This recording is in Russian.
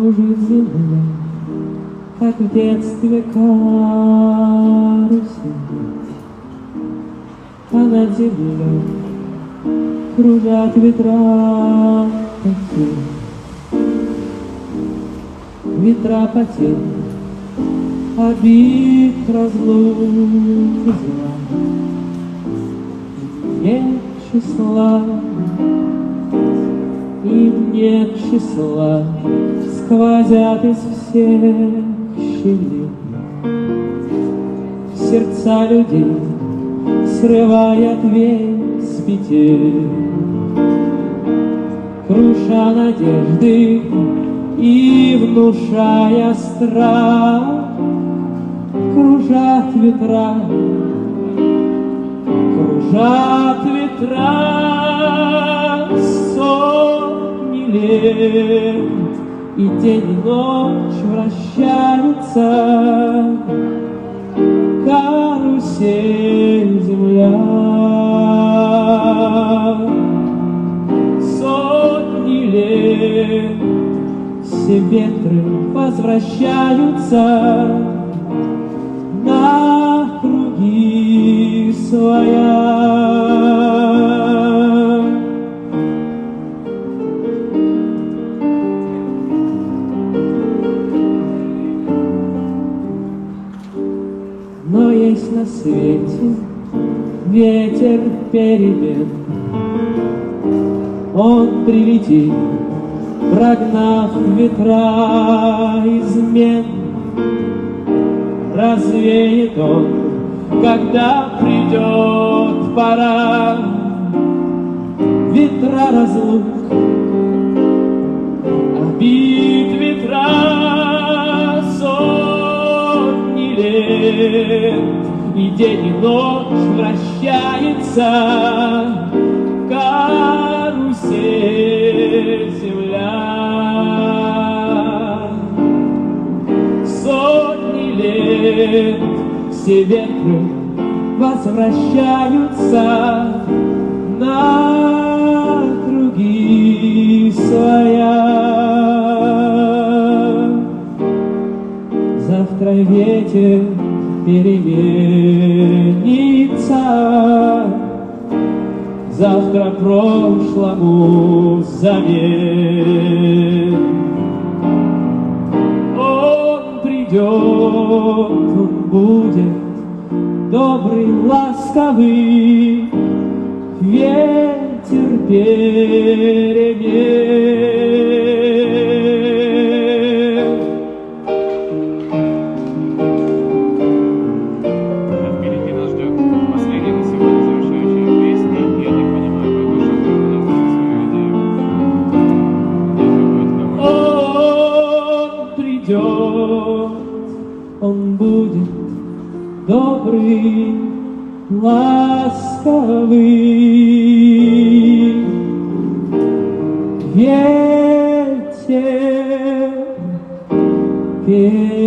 Кружит земля, как в детстве карусель, а над землей кружат ветра потерь. Ветра потерь, обид, разлук и зла. Нет числа, им нет числа, сквозят из всех щелей сердца людей, срывая дверь с петель, круша надежды и внушая страх. Кружат ветра, кружат ветра сотни лет, и день и ночь вращаются, карусель земля. Сотни лет все ветры возвращаются на круги своя. Но есть на свете ветер перемен, он прилетит, прогнав ветра измен. Развеет он, когда придет пора, ветра разлук, обид, ветра сотни лет, и день и ночь вращается, карусель земля. Сотни лет все ветры возвращаются на круги своя. Завтра ветер переменится, завтра прошлому замен. Он придет, он будет добрый, ласковый, ветер перемен. Впереди нас ждет последняя на сегодня завершающая песня. Я не понимаю, какой шаг вы наводите свою идею. Он придет, он будет добрый, ласковый, ветер перемен.